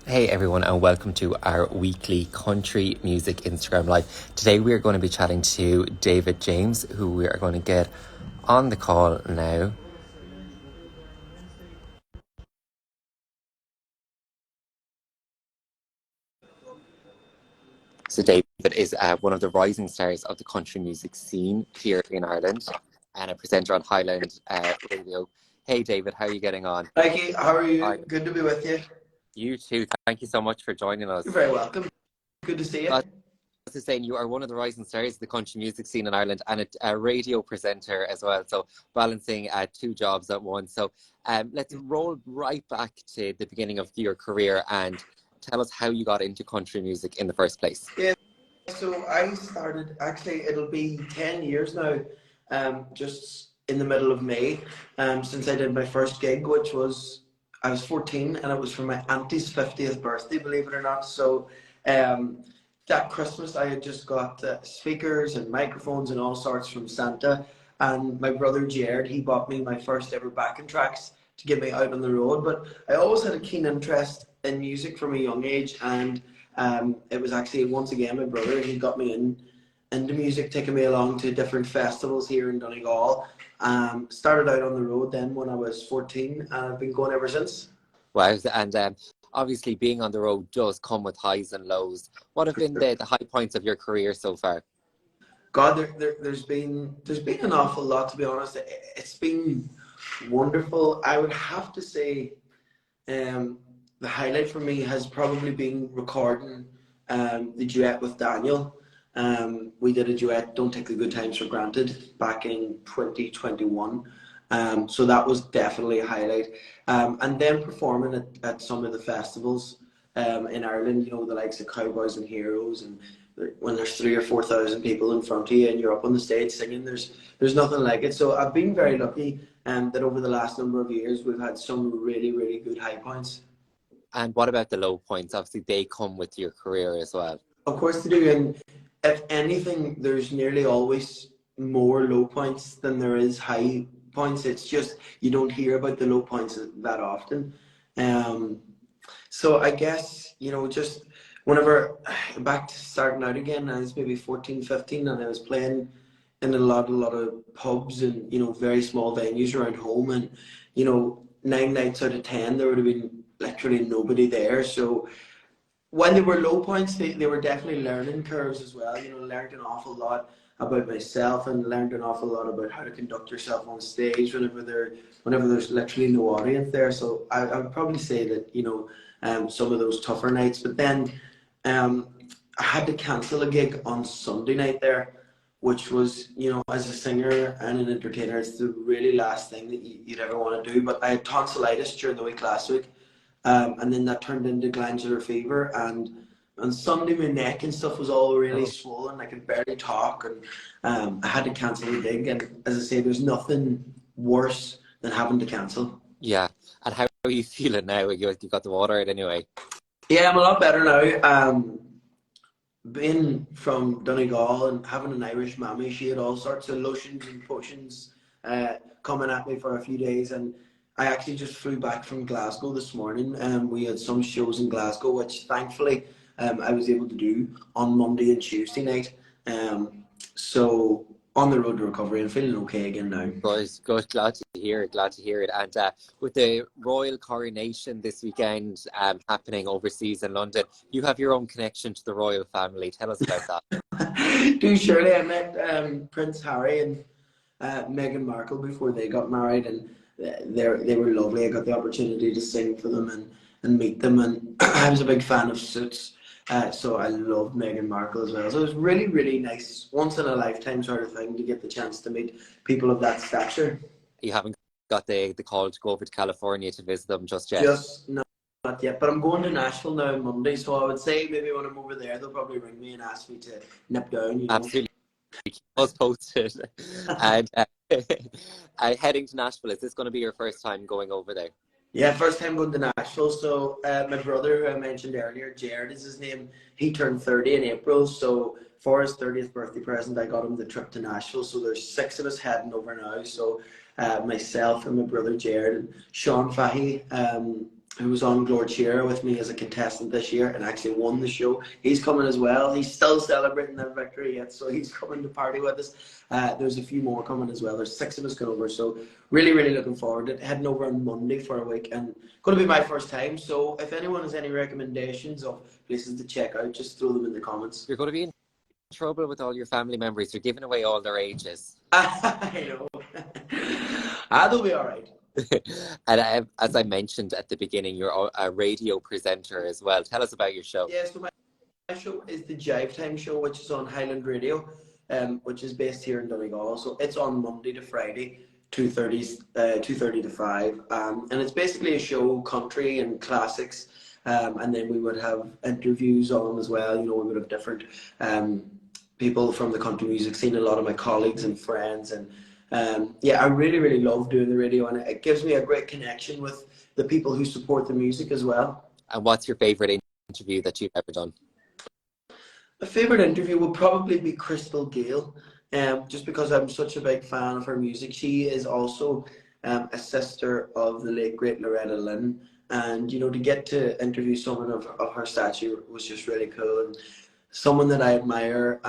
Hey everyone, and welcome to our weekly country music Instagram live. Today we are going to be chatting to David James, who we are going to get on the call now. So David is one of the rising stars of the country music scene here in Ireland and a presenter on Highland Radio. Hey David, how are you getting on? Mikey, how are you? Good to be with you. You too. Thank you so much for joining us. You're very welcome. Good to see you. As I was saying, you are one of the rising stars of the country music scene in Ireland and a radio presenter as well. So balancing two jobs at once. So let's roll right back to the beginning of your career and tell us how you got into country music in the first place. Yeah, so I started, actually it'll be 10 years now, just in the middle of May, since I did my first gig, which was, I was 14 and it was for my auntie's 50th birthday, believe it or not. So that Christmas I had just got speakers and microphones and all sorts from Santa, and my brother Jared, he bought me my first ever backing tracks to get me out on the road. But I always had a keen interest in music from a young age, and it was actually once again my brother, he got me into music, taking me along to different festivals here in Donegal. Started out on the road then when I was 14, and I've been going ever since. Wow, and obviously being on the road does come with highs and lows. What have been the high points of your career so far? God, there's been an awful lot, to be honest. It's been wonderful. I would have to say the highlight for me has probably been recording the duet with Daniel. We did a duet, Don't Take the Good Times for Granted, back in 2021. So that was definitely a highlight. And then performing at some of the festivals in Ireland, you know, the likes of Cowboys and Heroes, and when there's 3,000 or 4,000 people in front of you and you're up on the stage singing, there's nothing like it. So I've been very lucky that over the last number of years we've had some really, really good high points. And what about the low points? Obviously they come with your career as well. Of course they do, and if anything, there's nearly always more low points than there is high points. It's just you don't hear about the low points that often. So I guess, you know, just whenever back to starting out again, I was maybe 14, 15, and I was playing in a lot of pubs and, you know, very small venues around home, and, you know, 9 nights out of 10 there would have been literally nobody there. So when they were low points, they were definitely learning curves as well. You know, learned an awful lot about myself and learned an awful lot about how to conduct yourself on stage whenever there's literally no audience there. So I would probably say that, you know, some of those tougher nights. But then I had to cancel a gig on Sunday night there, which was, you know, as a singer and an entertainer, it's the really last thing that you'd ever want to do. But I had tonsillitis during the week last week. And then that turned into glandular fever, and on Sunday my neck and stuff was all really swollen. I could barely talk, and I had to cancel the gig. And as I say, there's nothing worse than having to cancel. Yeah. And how are you feeling now? You got the water out anyway? Yeah, I'm a lot better now. Being from Donegal and having an Irish mammy, she had all sorts of lotions and potions coming at me for a few days, and I actually just flew back from Glasgow this morning. We had some shows in Glasgow, which thankfully I was able to do on Monday and Tuesday night. So on the road to recovery and feeling okay again now. Good. Glad to hear it. And with the royal coronation this weekend happening overseas in London, you have your own connection to the royal family. Tell us about that. Do surely. I met Prince Harry and Meghan Markle before they got married, and they were lovely. I got the opportunity to sing for them and meet them, and I was a big fan of Suits, so I loved Meghan Markle as well. So it was really, really nice, once in a lifetime sort of thing, to get the chance to meet people of that stature. You haven't got the call to go over to California to visit them just yet? Just not yet, but I'm going to Nashville now on Monday, so I would say maybe when I'm over there they'll probably ring me and ask me to nip down, you know. Absolutely. Keep us posted. And heading to Nashville, is this going to be your first time going over there? Yeah, first time going to Nashville. So my brother, who I mentioned earlier, Jared is his name, he turned 30 in April. So for his 30th birthday present, I got him the trip to Nashville. So there's 6 of us heading over now. So myself and my brother Jared and Sean Fahey, who was on Lord Shearer with me as a contestant this year and actually won the show. He's coming as well. He's still celebrating that victory yet, so he's coming to party with us. There's a few more coming as well. There's 6 of us going over, so really, really looking forward to it. Heading over on Monday for a week, and going to be my first time. So if anyone has any recommendations of places to check out, just throw them in the comments. You're going to be in trouble with all your family members. You're giving away all their ages. I know. They'll be all right. And as I mentioned at the beginning, you're a radio presenter as well. Tell us about your show. Yeah, so my show is the Jive Time show, which is on Highland Radio, which is based here in Donegal. So it's on Monday to Friday, 2:30 to 5. And it's basically a show, country and classics. And then we would have interviews on as well. You know, we would have different people from the country music scene, a lot of my colleagues and friends. And yeah, I really, really love doing the radio, and it gives me a great connection with the people who support the music as well. And what's your favourite interview that you've ever done? My favourite interview would probably be Crystal Gale, just because I'm such a big fan of her music. She is also a sister of the late great Loretta Lynn, and you know, to get to interview someone of her stature was just really cool, and someone that I admire,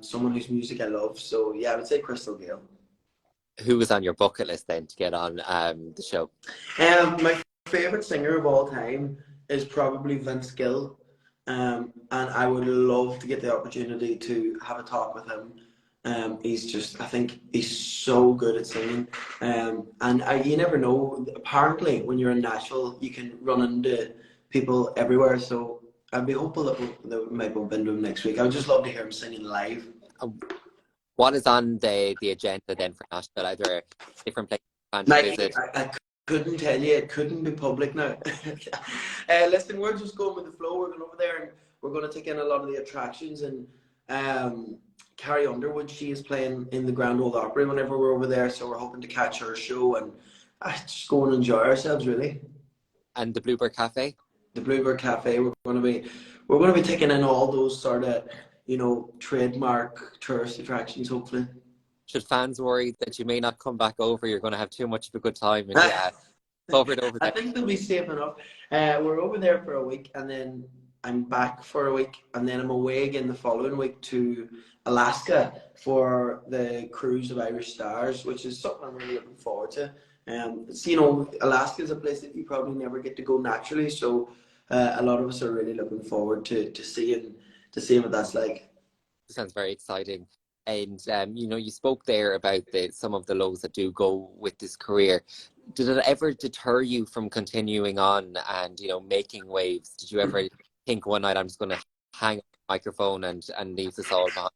someone whose music I love. So yeah, I would say Crystal Gale. Who was on your bucket list then to get on the show? My favourite singer of all time is probably Vince Gill, and I would love to get the opportunity to have a talk with him. He's just, I think he's so good at singing, and you never know. Apparently, when you're in Nashville, you can run into people everywhere. So I'd be hopeful that we might bump into him next week. I would just love to hear him singing live. What is on the agenda then for Nashville? Are there different places you plan to visit? I couldn't tell you. It couldn't be public now. Listen, we're just going with the flow. We're going over there and we're going to take in a lot of the attractions. And Carrie Underwood, she is playing in the Grand Ole Opry whenever we're over there. So we're hoping to catch her show and just go and enjoy ourselves, really. And the Bluebird Cafe? The Bluebird Cafe. We're going to be taking in all those sort of, you know, trademark tourist attractions, hopefully. Should fans worry that you may not come back over? You're going to have too much of a good time and covered over there. I think they'll be safe enough. We're over there for a week, and then I'm back for a week, and then I'm away again the following week to Alaska for the Cruise of Irish Stars, which is something I'm really looking forward to. So, you know, Alaska is a place that you probably never get to go naturally, so a lot of us are really looking forward to seeing what that's like. Sounds very exciting. And you know, you spoke there about some of the lows that do go with this career. Did it ever deter you from continuing on and, you know, making waves? Did you ever think one night, I'm just going to hang up the microphone and leave this all behind?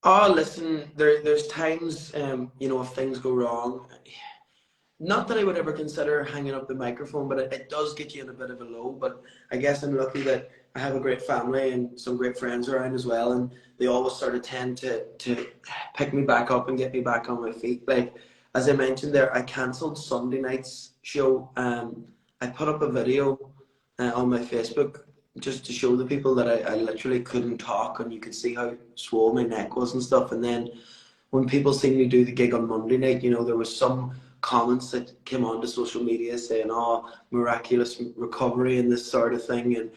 Oh, listen, there's times, you know, if things go wrong. Not that I would ever consider hanging up the microphone, but it does get you in a bit of a low. But I guess I'm lucky that I have a great family and some great friends around as well, and they always sort of tend to pick me back up and get me back on my feet. Like, as I mentioned there, I cancelled Sunday night's show. I put up a video on my Facebook just to show the people that I literally couldn't talk, and you could see how swollen my neck was and stuff. And then when people seen me do the gig on Monday night, you know, there was some comments that came onto social media saying, oh, miraculous recovery and this sort of thing, and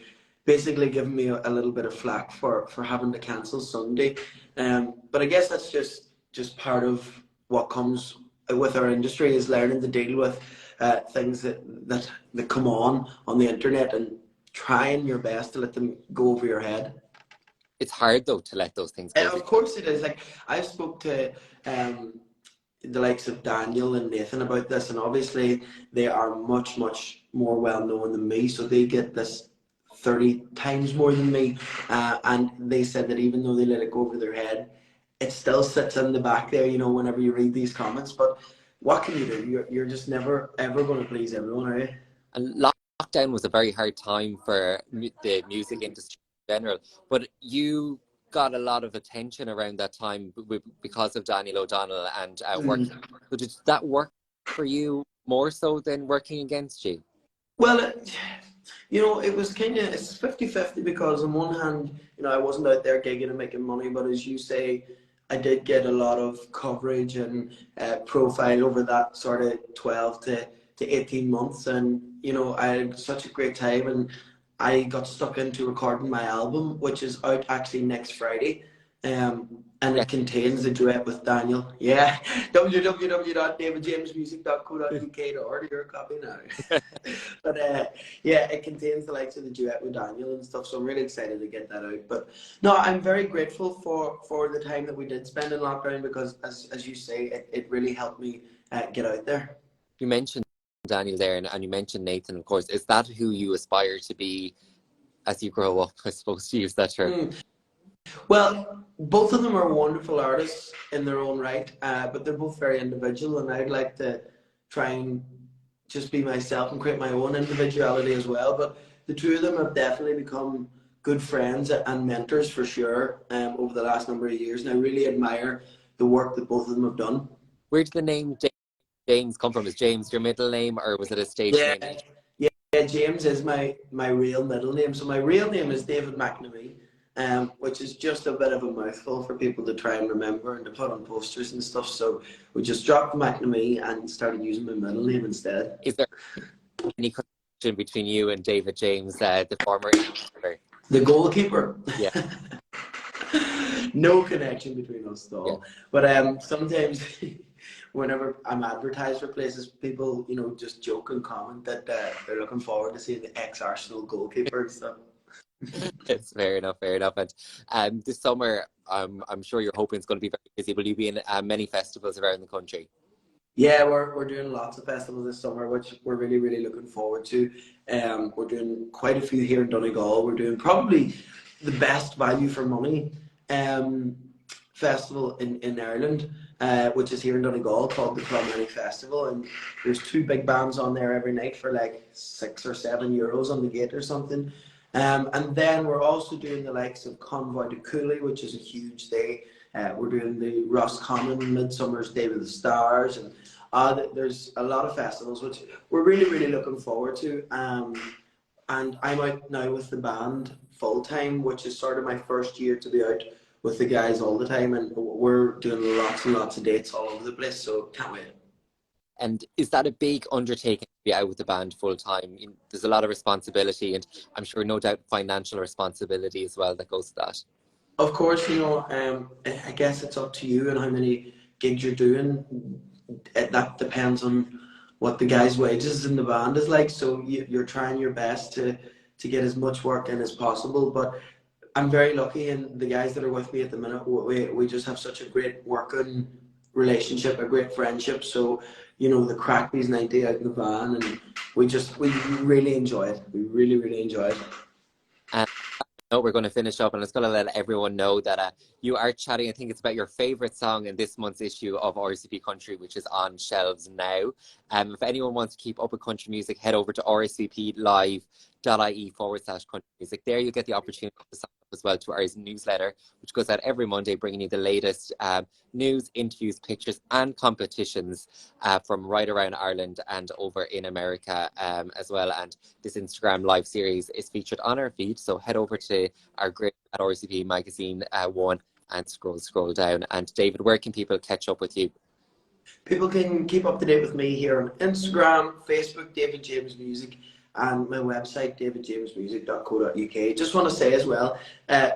basically giving me a little bit of flack for having to cancel Sunday. But I guess that's just part of what comes with our industry, is learning to deal with things that come on the internet and trying your best to let them go over your head. It's hard though to let those things go. Of course it is. Like, I spoke to the likes of Daniel and Nathan about this, and obviously they are much more well known than me, so they get this 30 times more than me, and they said that even though they let it go over their head, it still sits in the back there, you know, whenever you read these comments. But what can you do? You're just never ever going to please everyone, are you? And lockdown was a very hard time for the music industry in general, but you got a lot of attention around that time because of Daniel O'Donnell and work. So did that work for you more so than working against you? Well, you know, it was kind of, it's 50-50, because on one hand, you know, I wasn't out there gigging and making money, but as you say, I did get a lot of coverage and profile over that sort of 12 to to 18 months, and you know, I had such a great time, and I got stuck into recording my album, which is out actually next Friday. And Yeah. it contains a duet with Daniel. Yeah, www.davidjamesmusic.co.uk to order your copy now. But yeah, it contains the likes of the duet with Daniel and stuff, so I'm really excited to get that out. But no, I'm very grateful for the time that we did spend in lockdown, because as you say, it really helped me get out there. You mentioned Daniel there, and you mentioned Nathan, of course. Is that who you aspire to be as you grow up, I suppose, to use that term? Well, both of them are wonderful artists in their own right, but they're both very individual, and I'd like to try and just be myself and create my own individuality as well. But the two of them have definitely become good friends and mentors for sure over the last number of years, and I really admire the work that both of them have done. Where did the name James come from? Is James your middle name, or was it a stage Yeah, name? yeah, James is my real middle name. So my real name is David McNamee, which is just a bit of a mouthful for people to try and remember and to put on posters and stuff. So we just dropped McNamee and started using my middle name instead. Is there any connection between you and David James, the former? The goalkeeper. Yeah. No connection between us at all. Yeah. But sometimes whenever I'm advertised for places, people, you know, just joke and comment that they're looking forward to seeing the ex-Arsenal goalkeeper and stuff. It's fair enough, fair enough. And this summer, I'm sure you're hoping it's going to be very busy. Will you be in many festivals around the country? Yeah, we're doing lots of festivals this summer, which we're really, really looking forward to. We're doing quite a few here in Donegal. We're doing probably the best value for money festival in Ireland, which is here in Donegal, called the Clonmany Festival. And there's two big bands on there every night for like €6 or €7 on the gate or something. And then we're also doing the likes of Convoy to Cooley, which is a huge day. We're doing the Roscommon Midsummer's Day with the Stars, and there's a lot of festivals which we're really, really looking forward to. And I'm out now with the band full time, which is sort of my first year to be out with the guys all the time, and we're doing lots and lots of dates all over the place, so can't wait. And is that a big undertaking to be out with the band full time? There's a lot of responsibility, and I'm sure no doubt financial responsibility as well that goes to that. Of course, you know, I guess it's up to you and how many gigs you're doing. That depends on what the guys' wages in the band is like. So you're trying your best to get as much work in as possible. But I'm very lucky, and the guys that are with me at the minute, we just have such a great working relationship, a great friendship. So, you know, the crack these 90 out in the van, and we really enjoy it. We really, really enjoy it. No, we're going to finish up, and it's going to let everyone know that you are chatting. I think it's about your favourite song in this month's issue of RSVP Country, which is on shelves now. If anyone wants to keep up with country music, head over to rsvplive.ie/country music. There you'll get the opportunity to sign up as well to our newsletter, which goes out every Monday, bringing you the latest news, interviews, pictures, and competitions from right around Ireland and over in America as well. And this Instagram live series is featured on our feed, so head over to our great at RCP Magazine 1 and scroll down. And David, where can people catch up with you? People can keep up to date with me here on Instagram, Facebook, David James Music, and my website, davidjamesmusic.co.uk. Just want to say as well,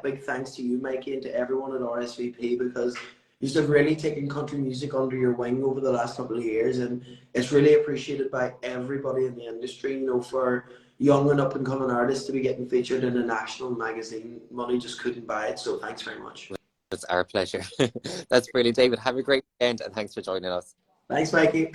big thanks to you, Mikey, and to everyone at RSVP, because you've really taken country music under your wing over the last couple of years, and it's really appreciated by everybody in the industry. You know, for young and up and coming artists to be getting featured in a national magazine, money just couldn't buy it. So thanks very much. It's our pleasure. That's brilliant, David. Have a great weekend, and thanks for joining us. Thanks, Mikey.